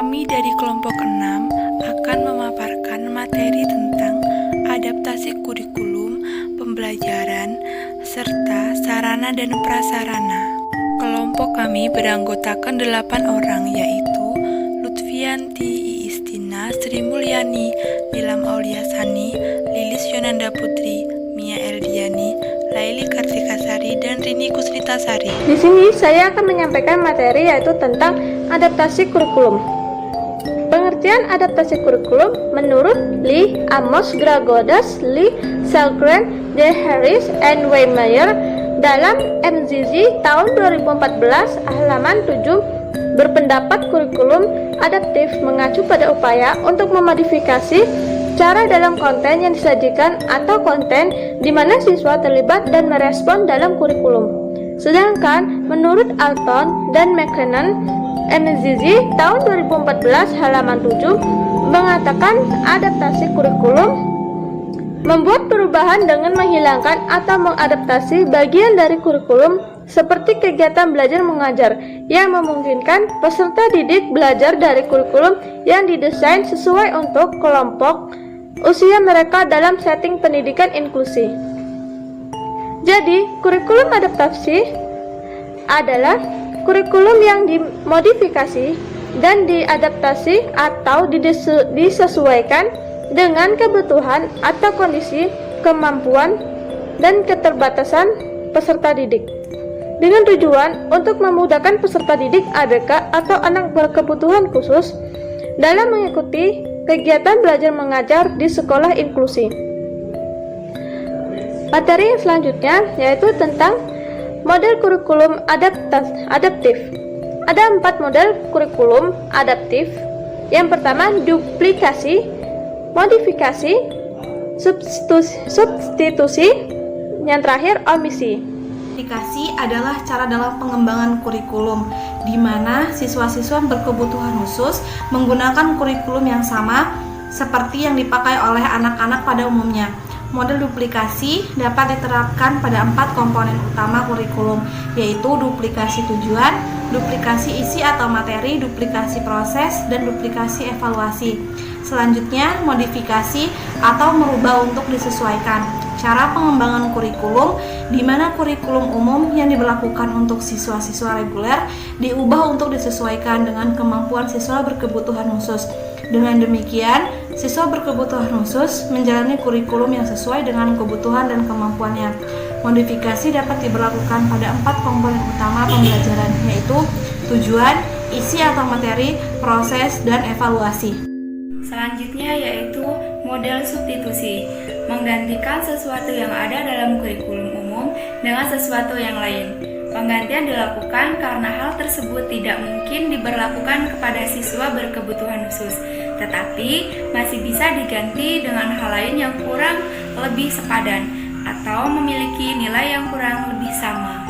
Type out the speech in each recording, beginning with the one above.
Kami dari kelompok 6 akan memaparkan materi tentang adaptasi kurikulum, pembelajaran, serta sarana dan prasarana. Kelompok kami beranggotakan 8 orang, yaitu Lutfianti, Iistina, Sri Mulyani, Nilam Auliasani, Lilis Yonanda Putri, Mia Eldiani, Laili Kartikasari, dan Rini Kusritasari. Di sini saya akan menyampaikan materi yaitu tentang adaptasi kurikulum. Pengertian adaptasi kurikulum menurut Lee, Amos, Gragodas, Lee, Selgren, D. Harris, and Weimeyer dalam MZZ tahun 2014 halaman 7 berpendapat kurikulum adaptif mengacu pada upaya untuk memodifikasi cara dalam konten yang disajikan atau konten di mana siswa terlibat dan merespon dalam kurikulum. Sedangkan menurut Alton dan McKinnon, MZZ tahun 2014 halaman 7 mengatakan adaptasi kurikulum membuat perubahan dengan menghilangkan atau mengadaptasi bagian dari kurikulum seperti kegiatan belajar mengajar yang memungkinkan peserta didik belajar dari kurikulum yang didesain sesuai untuk kelompok usia mereka dalam setting pendidikan inklusi. Jadi, kurikulum adaptasi adalah kurikulum yang dimodifikasi dan diadaptasi atau disesuaikan dengan kebutuhan atau kondisi, kemampuan, dan keterbatasan peserta didik, dengan tujuan untuk memudahkan peserta didik ABK atau anak berkebutuhan khusus dalam mengikuti kegiatan belajar mengajar di sekolah inklusi. Materi yang selanjutnya yaitu tentang model kurikulum adaptif. Ada 4 model kurikulum adaptif. Yang pertama, duplikasi, modifikasi, substitusi, yang terakhir omisi. Duplikasi adalah cara dalam pengembangan kurikulum di mana siswa-siswa berkebutuhan khusus menggunakan kurikulum yang sama seperti yang dipakai oleh anak-anak pada umumnya. Model duplikasi dapat diterapkan pada 4 komponen utama kurikulum, yaitu duplikasi tujuan, duplikasi isi atau materi, duplikasi proses, dan duplikasi evaluasi. Selanjutnya, modifikasi atau merubah untuk disesuaikan. Cara pengembangan kurikulum di mana kurikulum umum yang diberlakukan untuk siswa-siswa reguler diubah untuk disesuaikan dengan kemampuan siswa berkebutuhan khusus. Dengan demikian, siswa berkebutuhan khusus menjalani kurikulum yang sesuai dengan kebutuhan dan kemampuannya. Modifikasi dapat diberlakukan pada 4 komponen utama pembelajaran, yaitu tujuan, isi atau materi, proses, dan evaluasi. Selanjutnya yaitu model substitusi, menggantikan sesuatu yang ada dalam kurikulum umum dengan sesuatu yang lain. Penggantian dilakukan karena hal tersebut tidak mungkin diberlakukan kepada siswa berkebutuhan khusus, tetapi masih bisa diganti dengan hal lain yang kurang lebih sepadan atau memiliki nilai yang kurang lebih sama.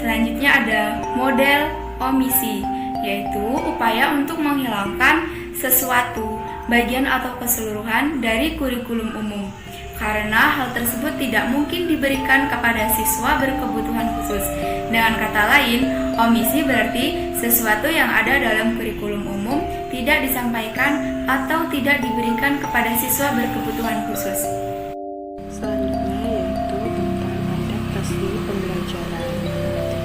Selanjutnya ada model omisi, yaitu upaya untuk menghilangkan sesuatu, bagian atau keseluruhan dari kurikulum umum karena hal tersebut tidak mungkin diberikan kepada siswa berkebutuhan khusus. Dengan kata lain, omisi berarti sesuatu yang ada dalam kurikulum umum tidak disampaikan atau tidak diberikan kepada siswa berkebutuhan khusus. Selanjutnya yaitu tentang adaptasi pembelajaran.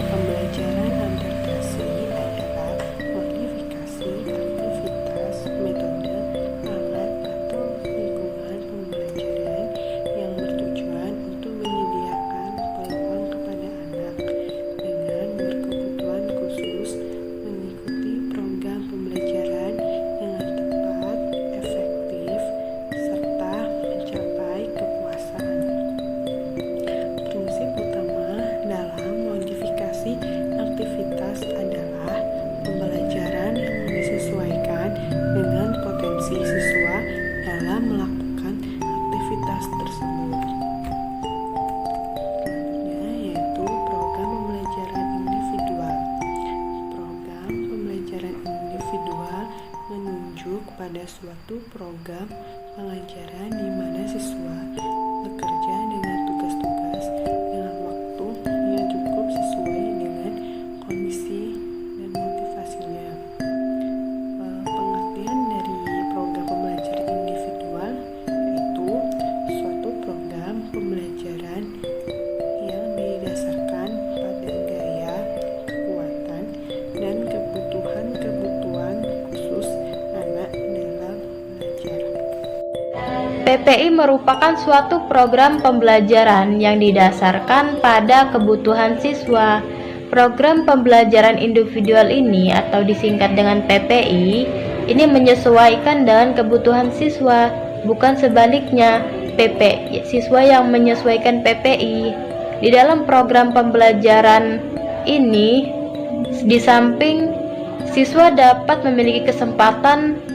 Pembelajaran adaptasi adalah modifikasi aktivitas, metode, alat, atau lingkungan pembelajaran yang bertujuan untuk menyediakan peluang kepada anak dengan berkebutuhan khusus mengikuti program pembelajaran dengan tepat, efektif, serta mencapai kepuasan. Prinsip utama dalam modifikasi aktivitas adalah pembelajaran yang disesuaikan dengan potensi siswa dalam melakukan aktivitas tersebut. Selanjutnya yaitu program pembelajaran individual. Program pembelajaran individual menunjuk pada suatu program pengajaran di mana siswa bekerja dengan tugas-tugas dengan waktu yang cukup sesuai dengan kondisi dan motivasinya. PPI merupakan suatu program pembelajaran yang didasarkan pada kebutuhan siswa. Program pembelajaran individual ini atau disingkat dengan PPI, ini menyesuaikan dengan kebutuhan siswa, bukan sebaliknya, siswa yang menyesuaikan PPI. Di dalam program pembelajaran ini, di samping siswa dapat memiliki kesempatan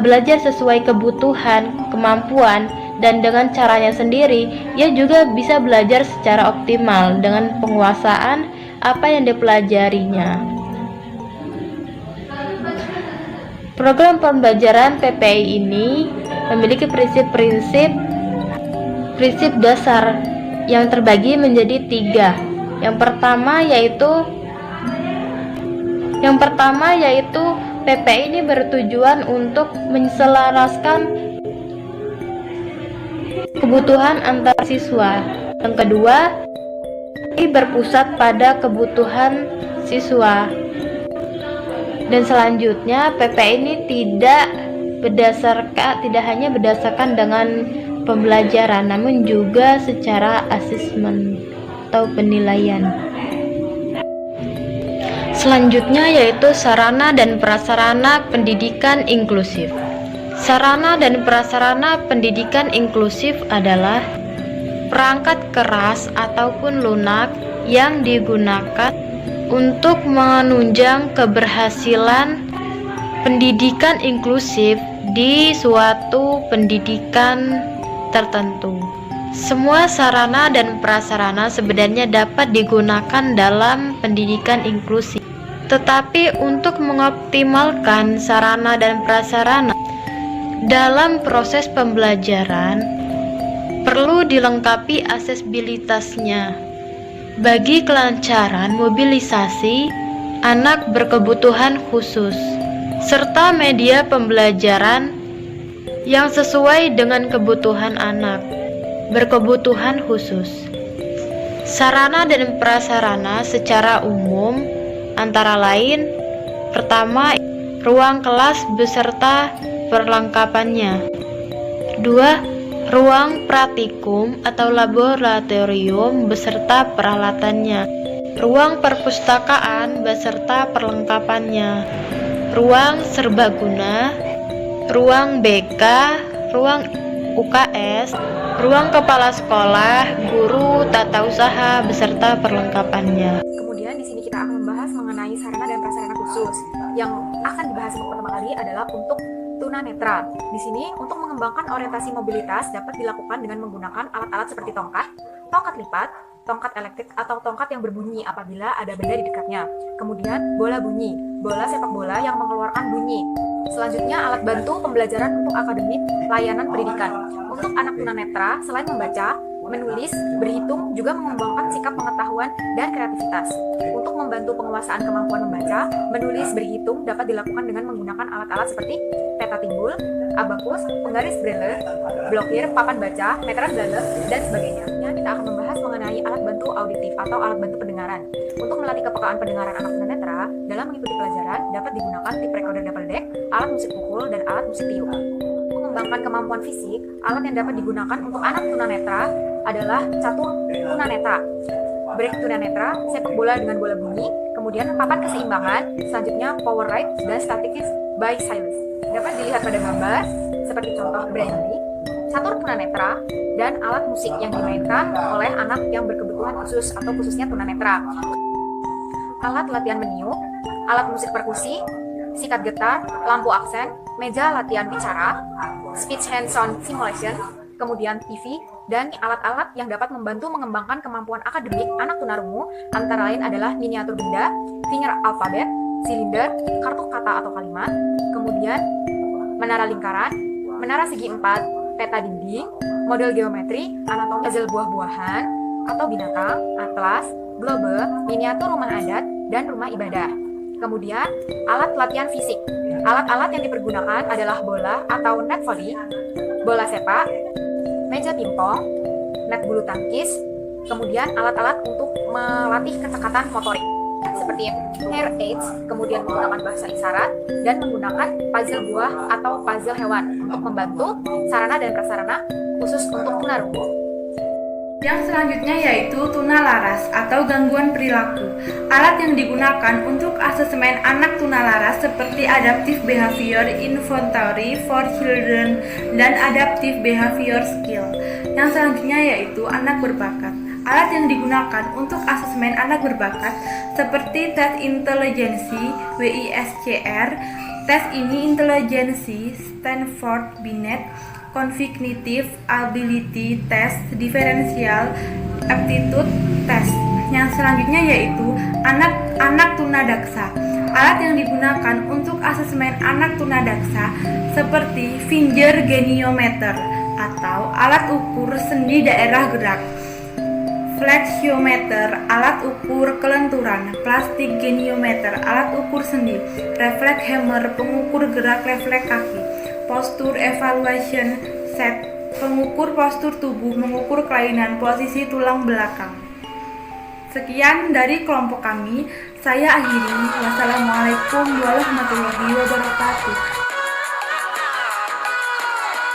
belajar sesuai kebutuhan, kemampuan, dan dengan caranya sendiri, ia juga bisa belajar secara optimal dengan penguasaan apa yang dipelajarinya. Program pembelajaran PPI ini memiliki prinsip dasar yang terbagi menjadi 3. Yang pertama yaitu PPI ini bertujuan untuk menyelaraskan kebutuhan antar siswa. Yang kedua, ini berpusat pada kebutuhan siswa. Dan selanjutnya, PPI ini tidak hanya berdasarkan dengan pembelajaran, namun juga secara asesmen atau penilaian. Selanjutnya yaitu sarana dan prasarana pendidikan inklusif. Sarana dan prasarana pendidikan inklusif adalah perangkat keras ataupun lunak yang digunakan untuk menunjang keberhasilan pendidikan inklusif di suatu pendidikan tertentu. Semua sarana dan prasarana sebenarnya dapat digunakan dalam pendidikan inklusif. Tetapi untuk mengoptimalkan sarana dan prasarana dalam proses pembelajaran, perlu dilengkapi aksesibilitasnya bagi kelancaran mobilisasi anak berkebutuhan khusus, serta media pembelajaran yang sesuai dengan kebutuhan anak berkebutuhan khusus. Sarana dan prasarana secara umum antara lain, pertama, ruang kelas beserta perlengkapannya. 2. Ruang praktikum atau laboratorium beserta peralatannya. Ruang perpustakaan beserta perlengkapannya. Ruang serbaguna, ruang BK, ruang UKS, ruang kepala sekolah, guru, tata usaha beserta perlengkapannya. Kemudian di sini kita akan membahas mengenai sarana dan prasarana khusus. Yang akan dibahas untuk pertama kali adalah untuk tunanetra. Di sini untuk mengembangkan orientasi mobilitas dapat dilakukan dengan menggunakan alat-alat seperti tongkat lipat, tongkat elektrik atau tongkat yang berbunyi apabila ada benda di dekatnya. Kemudian bola bunyi, bola sepak bola yang mengeluarkan bunyi. Selanjutnya alat bantu pembelajaran untuk akademik layanan pendidikan. Untuk anak tunanetra, selain membaca, menulis, berhitung, juga mengembangkan sikap pengetahuan dan kreativitas. Untuk membantu penguasaan kemampuan membaca, menulis, berhitung dapat dilakukan dengan menggunakan alat-alat seperti peta timbul, abakus, penggaris braille, blokir, papan baca, meteran braille, dan sebagainya. Kita akan membahas mengenai alat bantu auditif atau alat bantu pendengaran. Untuk melatih kepekaan pendengaran anak tunanetra, dalam mengikuti pelajaran dapat digunakan tape recorder double deck, alat musik pukul, dan alat musik tiup. Mengembangkan kemampuan fisik, alat yang dapat digunakan untuk anak tunanetra adalah catur tunanetra, break tunanetra, sepak bola dengan bola bunyi, kemudian papan keseimbangan, selanjutnya power ride, dan static bicycle. Dapat dilihat pada gambar seperti contoh braille, catur tunanetra, dan alat musik yang dimainkan oleh anak yang berkebutuhan khusus atau khususnya tunanetra. Alat latihan meniup, alat musik perkusi, sikat getar, lampu aksen, meja latihan bicara, speech hand sound simulation, kemudian TV, dan alat-alat yang dapat membantu mengembangkan kemampuan akademik anak tunarungu antara lain adalah miniatur benda, finger alfabet, silinder, kartu kata atau kalimat, kemudian menara lingkaran, menara segi 4, peta dinding, model geometri, anatomi puzzle buah-buahan atau binatang, atlas, globe, miniatur rumah adat, dan rumah ibadah. Kemudian, alat latihan fisik. Alat-alat yang dipergunakan adalah bola atau net volley, bola sepak, meja pingpong, net bulu tangkis, kemudian alat-alat untuk melatih kecepatan motorik. seperti hair aids, kemudian menggunakan bahasa isyarat, dan menggunakan puzzle buah atau puzzle hewan untuk membantu sarana dan prasarana khusus untuk tunarungu. Yang selanjutnya yaitu tunalaras atau gangguan perilaku. Alat yang digunakan untuk asesmen anak tunalaras seperti Adaptive Behavior Inventory for Children dan Adaptive Behavior Skill. Yang selanjutnya yaitu anak berbakat. Alat yang digunakan untuk asesmen anak berbakat seperti tes intelijensi WISCR, tes ini intelijensi Stanford Binet, Cognitive Ability Test, Differential Aptitude Test. Yang selanjutnya yaitu anak tunadaksa. Alat yang digunakan untuk asesmen anak tunadaksa seperti finger geniometer atau alat ukur sendi daerah gerak, flexiometer, alat ukur kelenturan, plastik geniometer, alat ukur sendi, refleks hammer, pengukur gerak refleks kaki, postur evaluation set, pengukur postur tubuh, mengukur kelainan posisi tulang belakang. Sekian dari kelompok kami, saya akhiri. Wassalamualaikum warahmatullahi wabarakatuh.